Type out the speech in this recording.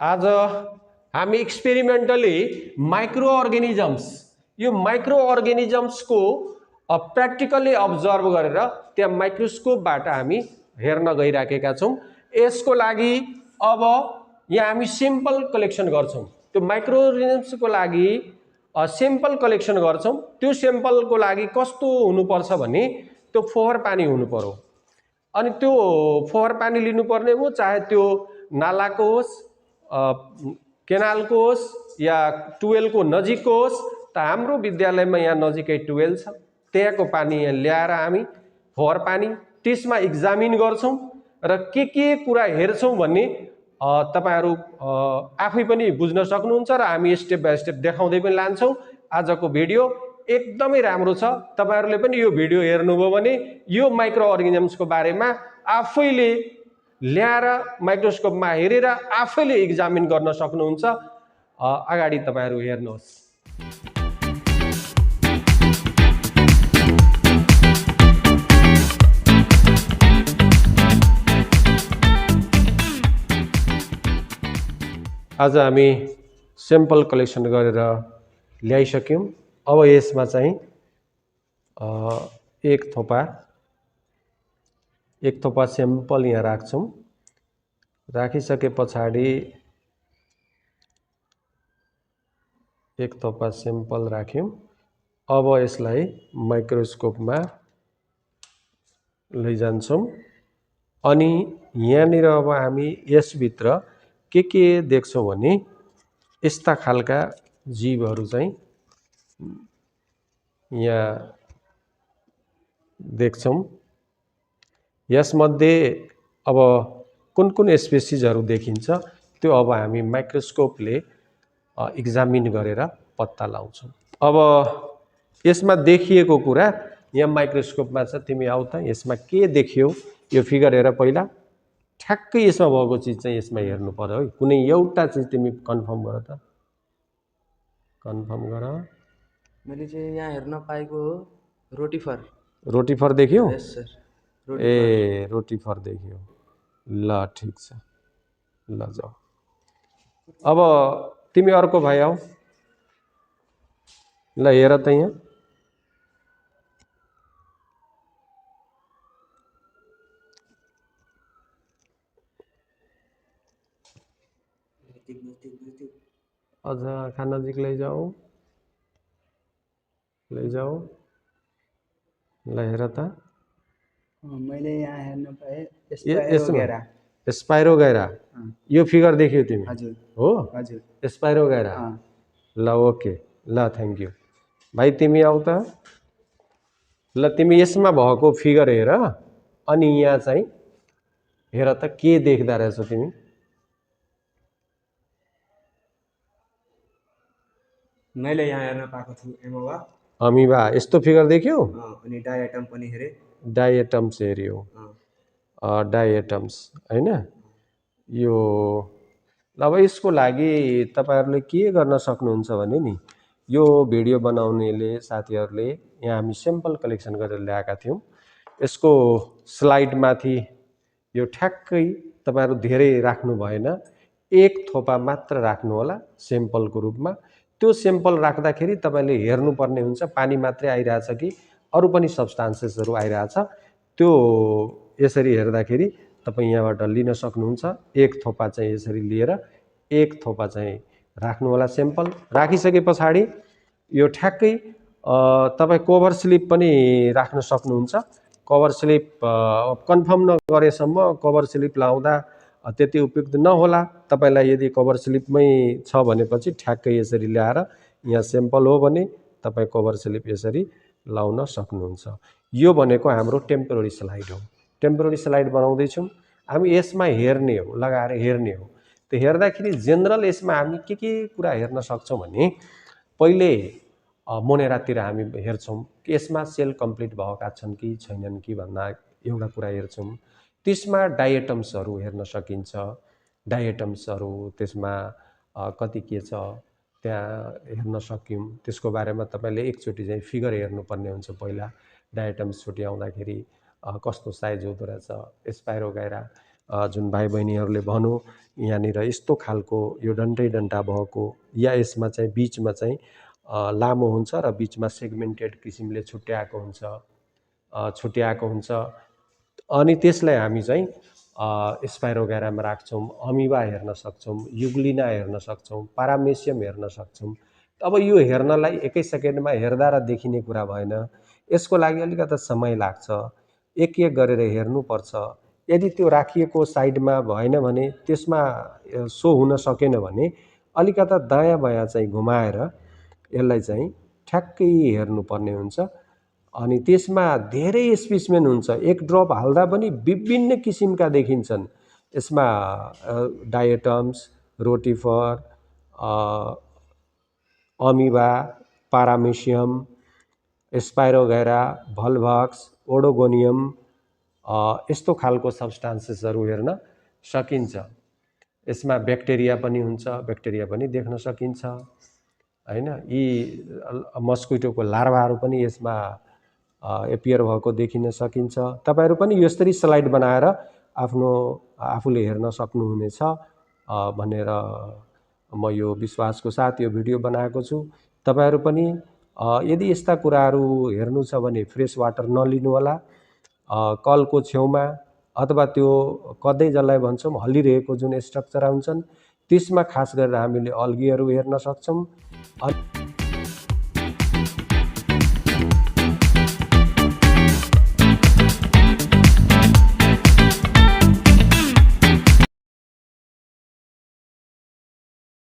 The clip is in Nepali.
आज हामी एक्सपेरिमेन्टली माइक्रो अर्गानिजम्स यो माइक्रो अर्गानिजम्सको प्र्याक्टिकली अब्जर्भ गरेर त्यहाँ माइक्रोस्कोपबाट हामी हेर्न गइराखेका छौँ। यसको लागि अब यहाँ हामी स्याम्पल कलेक्सन गर्छौँ। त्यो माइक्रो अर्गानिजम्सको लागि स्याम्पल कलेक्सन गर्छौँ। त्यो स्याम्पलको लागि कस्तो हुनुपर्छ भने त्यो फोहोर पानी हुनु पर्यो। अनि त्यो फोहोर पानी लिनुपर्ने हो, चाहे त्यो नालाको होस्, केनालको होस् या टुवेलको नजिकको होस्। त हाम्रो विद्यालयमा यहाँ नजिकै टुवेल छ, त्यहाँको पानी यहाँ ल्याएर हामी फोहोर पानी त्यसमा एक्जामिन गर्छौँ र के कुरा हेर्छौँ भन्ने तपाईहरु आफै पनि बुझ्न सक्नुहुन्छ र हामी स्टेप बाइ स्टेप देखाउँदै पनि लान्छौँ। आजको भिडियो एकदमै राम्रो छ। तपाईहरुले पनि यो भिडियो हेर्नुभयो भने यो माइक्रो अर्गानिजम्सको बारेमा आफैले ल्याएर माइक्रोस्कोपमा हेरेर आफैले एक्जामिन गर्न सक्नुहुन्छ। अगाडि तपाईहरु हेर्नुहोस्। आज हामी स्याम्पल कलेक्सन गरेर ल्याइसक्यौं। अब यसमा चाहिँ एक थोपा स्याम्पल यहाँ राख्छौं। राखिसके पछाडि एक थोपा स्याम्पल राख्यौं। अब यसलाई माइक्रोस्कोपमा लैजान्छौं अनि यहाँनिर अब हामी यसभित्र के देख्छौं भने यस्ता खालका जीवहरू चाहिँ यहाँ देख्छौं। यसमध्ये अब कुन स्पेसिसहरू देखिन्छ त्यो अब हामी माइक्रोस्कोपले एक्जामिन गरेर पत्ता लगाउँछौं। अब यसमा देखिएको कुरा यहाँ माइक्रोस्कोपमा छ। तिमी आउ त, यसमा के देखियो यो फिगर हेर। पहिला ठ्याक्कै यसमा भएको चिज चाहिँ यसमा हेर्नु पर्यो है। कुनै एउटा चिज तिमी कन्फर्म गर त, कन्फर्म गर। मैले चाहिँ यहाँ हेर्न पाएको हो रोटिफर। रोटिफर देख्यौ? यस सर। ए रोटिफर देख्यौ, ल ठीक छ, ल जाऊ। अब तिमी अर्को भाइ आऊ, ल हेर त यहाँ। अझ आँखा नजिक लैजाऊ, लैजाऊ, ल हेर त। मैले यहाँ हेर्न पाएँ स्पाइरोगैरा। यो फिगर देख्यौ तिमी? हजुर। हो? हजुर। स्पाइरोगैरा। ल ओके, ल थ्याङ्क यू। भाइ तिमी आऊ त। ल तिमी यसमा भएको फिगर हेर अनि यहाँ चाहिँ हेर त के देख्दा रहेछौ तिमी। मैले यहाँ हेर्न पाएको छु एमोवा। अमिबा। यस्तो फिगर देख्यौ? अनि डायएटम पनि हेरे। डायएटम्स हेर्यौ? डायएटम्स हैन यो। अब यसको लागि तपाईहरुले के गर्न सक्नुहुन्छ भने नि, यो भिडियो बनाउनेले साथीहरुले यहाँ हामी स्याम्पल कलेक्सन गरेर ल्याएका थियौं। यसको स्लाइड माथि यो ठ्याक्कै तपाईहरु धेरै राख्नु भएन, एक थोपा मात्र राख्नु होला स्याम्पलको रूपमा। त्यो स्याम्पल राख्दाखेरि तपाईले हेर्नुपर्ने हुन्छ पानी मात्रै आइरहेछ कि अरु पनि सब्स्टान्सेसहरु आइरहेछ। त्यो यसरी हेर्दाखेरि तपाई यहाँबाट लिन सक्नुहुन्छ। एक थोपा चाहिँ यसरी लिएर एक थोपा चाहिँ राख्नु होला स्याम्पल। राखिसके पछाडि यो ठ्याक्कै तपाई कभर स्लिप पनि राख्न सक्नुहुन्छ। कभर स्लिप कन्फर्म नगरेसम्म कभर स्लिप लाउँदा त्यति उपयुक्त नहोला। तपाईलाई यदि कभर स्लिपमै छ भनेपछि ठ्याक्कै यसरी ल्याएर यहाँ स्याम्पल हो भने तपाई कभर स्लिप यसरी लाउन सक्नुहुन्छ। यो भनेको हाम्रो टेम्पोररी स्लाइड हो। टेम्पोररी स्लाइड बनाउँदै छौं हामी, यसमा हेर्ने हो, लगाएर हेर्ने हो। त्यो हेर्दाखेरि जेनरल यसमा हामी के कुरा हेर्न सक्छौं भने पहिले मोनेरातिर हामी हेर्छौं कि यसमा सेल कम्प्लिट भएका छन् कि छैनन् कि भन्दा एउटा कुरा हेर्छौं। त्यसमा डायएटम्सहरु हेर्न सकिन्छ। डायएटम्सहरु त्यसमा कति के छ त्यहाँ हेर्न सक्यौं। त्यसको बारेमा तपाईले एकचोटी चाहिँ फिगर हेर्नुपर्ने हुन्छ। पहिला डायएटम्स छुट्याउँदाखेरि कस्तो साइज हुँदो रहेछ। स्पाइरोगैरा जुन भाइ बहिनीहरूले भनौँ यहाँनिर यस्तो खालको यो डन्टै डन्टा भएको या यसमा चाहिँ बिचमा चाहिँ लामो हुन्छ र बिचमा सेगमेन्टेड किसिमले छुट्याएको हुन्छ अनि त्यसलाई हामी चाहिँ स्पाइरोगेरामा राख्छौँ, अमिबा हेर्न सक्छौँ, युग्लिना हेर्न सक्छौँ, पारामेसियम हेर्न सक्छौँ। अब यो हेर्नलाई एकै सेकेन्डमा हेर्दा र देखिने कुरा भएन, यसको लागि अलिकति समय लाग्छ, एक एक गरेर हेर्नुपर्छ। यदि त्यो राखिएको साइडमा भएन भने त्यसमा सो हुन सकेन भने अलिकता दायाँ बायाँ चाहिँ घुमाएर यसलाई चाहिँ ठ्याक्कै हेर्नुपर्ने हुन्छ। अनि त्यसमा धेरै स्पेसिमेन हुन्छ, एक ड्रप हाल्दा पनि विभिन्न किसिमका देखिन्छन्। यसमा डायटम्स, रोटिफर, अमिबा, पारामेसियम, स्पाइरोगेरा, भल्भक्स, ओडोगोनियम यस्तो खालको सब्स्टान्सेसहरू हेर्न सकिन्छ। यसमा ब्याक्टेरिया पनि हुन्छ, ब्याक्टेरिया पनि देख्न सकिन्छ हैन। यी मस्किटोको लार्भाहरू पनि यसमा एपियर भएको देखिन सकिन्छ। तपाईहरु पनि यसरी स्लाइड बनाएर आफूले हेर्न सक्नुहुनेछ भनेर म यो विश्वासको साथ यो भिडियो बनाएको छु। तपाईहरु पनि यदि यस्ता कुराहरू हेर्नु छ भने फ्रेश वाटर नलिनु होला। कलको छेउमा अथवा त्यो कदै जसलाई भन्छौँ हल्लिरहेको जुन स्ट्रक्चर हुन्छन् त्यसमा खास गरेर हामीले अल्गीहरू हेर्न सक्छौँ।